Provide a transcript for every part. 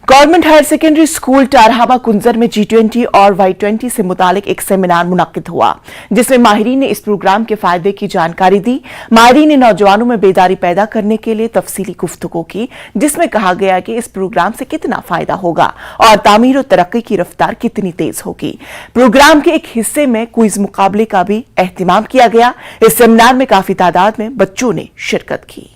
Government higher secondary school टारहावा कुंजर में G20 और Y20 से मुतालिक एक सेमिनार मुनक्किद हुआ, जिसमें माहिरीन ने इस प्रोग्राम के फायदे की जानकारी दी। माहिरीन ने नौजवानों में बेदारी पैदा करने के लिए तफसीली गुफ्तगू की, जिसमें कहा गया कि इस प्रोग्राम से कितना फायदा होगा और तामीर और तरक्की की रफ्तार कितनी तेज होगी। प्रोग्राम के एक हिस्से में क्विज मुकाबले का भी एहतिमाम किया गया। इस सेमिनार में काफी तादाद में बच्चों ने शिरकत की।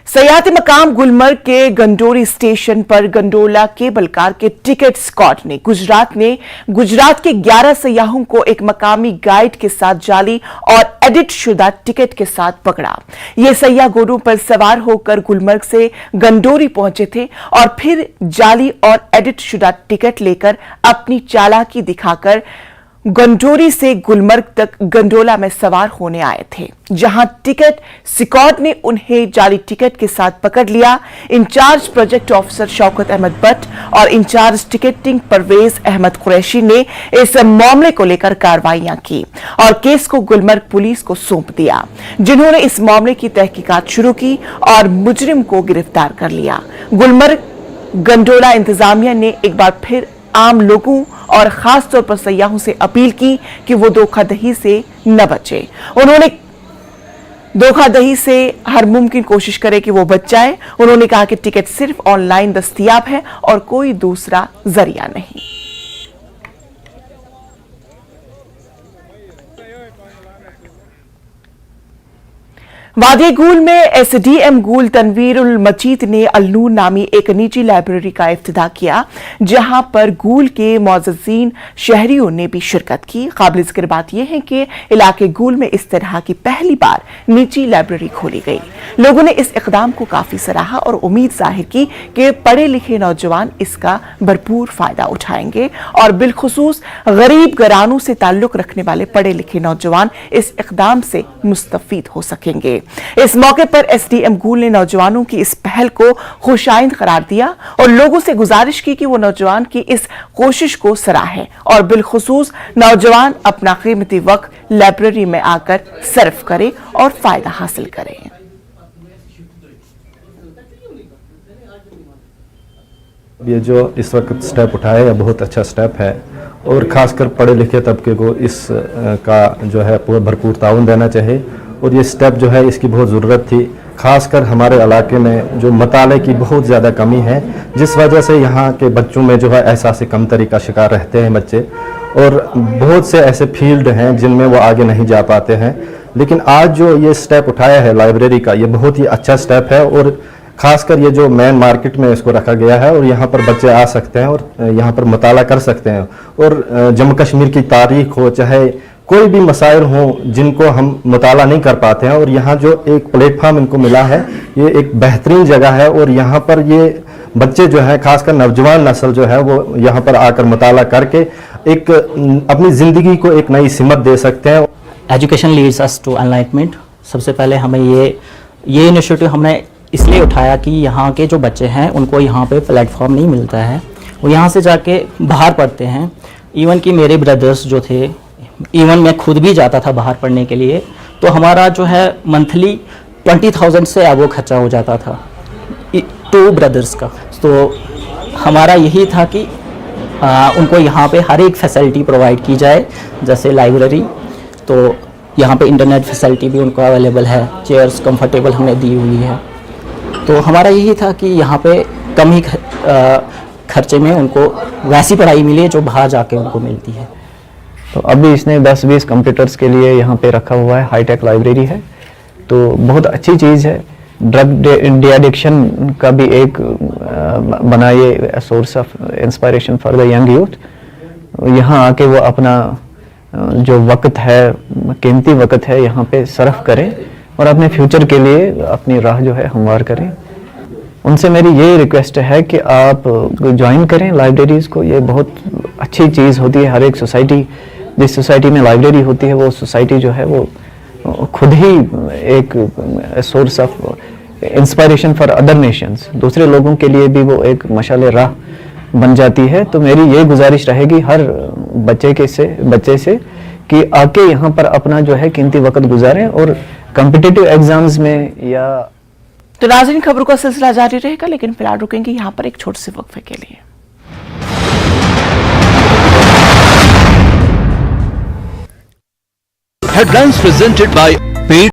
सयाहती मकाम गुलमर्ग के गंडोरी स्टेशन पर गंडोला केबल कार के टिकट स्क्वाड ने गुजरात के 11 सयाहों को एक मकामी गाइड के साथ जाली और एडिट शुदा टिकट के साथ पकड़ा। ये सयाह घोड़ों पर सवार होकर गुलमर्ग से गंडोरी पहुंचे थे और फिर जाली और एडिट शुदा टिकट लेकर अपनी चालाकी दिखाकर गंडोरी से गुलमर्ग तक गंडोला में सवार होने आए थे, जहां टिकट स्क्वाड ने उन्हें जाली टिकट के साथ पकड़ लिया। Incharge project officer Shaukat Ahmad Bhatt और इंचार्ज टिकटिंग परवेज अहमद कुरैशी ने इस मामले को लेकर कार्रवाइयां की और केस को गुलमर्ग पुलिस को सौंप दिया, जिन्होंने इस मामले की तहकीकात शुरू की और मुजरिम को गिरफ्तार कर लिया। गुलमर्ग गंडोला इंतजामिया ने एक बार फिर आम लोगों और खास तौर पर सयाहों से अपील की कि वो धोखाधड़ी से न बचे। उन्होंने धोखाधड़ी से हर मुमकिन कोशिश करे कि वो बच जाए। उन्होंने कहा कि टिकट सिर्फ ऑनलाइन दस्तयाब है और कोई दूसरा जरिया नहीं। वादी गुल में SDM गुल तनवीरुल मजीद ने अल-नूर नामी एक निजी लाइब्रेरी का इफ्तिताह किया, जहां पर गुल के मोअज़्ज़िज़ीन शहरियों ने भी शिरकत की। काबिल ज़िक्र बात यह है कि इलाके गुल में इस तरह की पहली बार निजी लाइब्रेरी खोली गई। लोगों ने इस इक़दाम को काफी सराहा और उम्मीद जाहिर की कि पढ़े लिखे नौजवान इसका भरपूर फायदा उठाएंगे और बिलखुसूस गरीब घरानों से ताल्लुक रखने वाले पढ़े लिखे नौजवान इस इक़दाम से मुस्तफीद हो सकेंगे। इस मौके पर SDM गुल ने नौजवानों की इस पहल को खुशाइंद करार दिया और लोगों से गुजारिश की कि वो नौजवान की इस कोशिश को सराहें और बिलखुसूस नौजवान अपना कीमती वक्त लाइब्रेरी में आकर सर्फ करें और फायदा हासिल करें। ये जो इस वक्त स्टेप उठाया है बहुत अच्छा स्टेप है और खासकर पढ़े लिखे तबके को इस का जो है भरपूर ताउन देना चाहिए और ये स्टेप जो है इसकी बहुत ज़रूरत थी। खासकर हमारे इलाके में जो मताले की बहुत ज़्यादा कमी है, जिस वजह से यहाँ के बच्चों में जो है एहसास कमतरी का शिकार रहते हैं बच्चे और बहुत से ऐसे फील्ड हैं जिनमें वो आगे नहीं जा पाते हैं। लेकिन आज जो ये स्टेप उठाया है लाइब्रेरी का, ये बहुत ही अच्छा स्टेप है और खासकर ये जो मेन मार्केट में इसको रखा गया है और यहाँ पर बच्चे आ सकते हैं और यहाँ पर मुताला कर सकते हैं और जम्मू कश्मीर की तारीख हो चाहे कोई भी मसाइल हो जिनको हम मुताला नहीं कर पाते हैं और यहाँ जो एक प्लेटफॉर्म इनको मिला है ये एक बेहतरीन जगह है और यहाँ पर ये बच्चे जो है खासकर नौजवान नस्ल जो है वो यहाँ पर आकर मुताला करके एक अपनी ज़िंदगी को एक नई सिमत दे सकते हैं। Education leads us to enlightenment. सबसे पहले हमें ये इनिशिएटिव हमने इसलिए उठाया कि यहाँ के जो बच्चे हैं उनको यहाँ पे प्लेटफॉर्म नहीं मिलता है, वो यहाँ से जाके बाहर पढ़ते हैं। इवन कि मेरे ब्रदर्स जो थे, इवन मैं खुद भी जाता था बाहर पढ़ने के लिए, तो हमारा जो है मंथली 20,000 से अबो खर्चा हो जाता था 2 ब्रदर्स का। तो हमारा यही था कि उनको यहाँ पे हर एक फैसिलिटी प्रोवाइड की जाए, जैसे लाइब्रेरी, तो यहाँ पे इंटरनेट फैसिलिटी भी उनको अवेलेबल है, चेयर्स कंफर्टेबल हमने दी हुई है। तो हमारा यही था कि यहाँ पे कम ही खर्चे में उनको वैसी पढ़ाई मिले जो बाहर जाके उनको मिलती है। तो अभी इसने 10-20 कंप्यूटर्स के लिए यहाँ पे रखा हुआ है, हाईटेक लाइब्रेरी है, तो बहुत अच्छी चीज़ है। ड्रग डी एडिक्शन का भी एक बना ये source of inspiration for the young youth. यहाँ आके वो अपना जो वक्त है, कीमती वक्त है, यहाँ पे सर्फ करें और अपने फ्यूचर के लिए अपनी राह जो है हमवार करें। उनसे मेरी ये रिक्वेस्ट है कि आप ज्वाइन करें लाइब्रेरीज़ को। ये बहुत अच्छी चीज़ होती है। हर एक सोसाइटी, जिस सोसाइटी में लाइब्रेरी होती है वो सोसाइटी जो है वो खुद ही एक source of inspiration for other Nations, दूसरे लोगों के लिए भी वो एक मशाल राह बन जाती है। तो मेरी ये गुजारिश रहेगी हर बच्चे से कि आके यहाँ पर अपना जो है कीमती वक्त गुजारें और कॉम्पिटिटिव एग्जाम्स में या तो नाज़रीन, खबरों का सिलसिला जारी रहेगा, लेकिन फिलहाल रुकेंगे यहाँ पर एक छोटे से वक्फे के लिए। Headlines presented by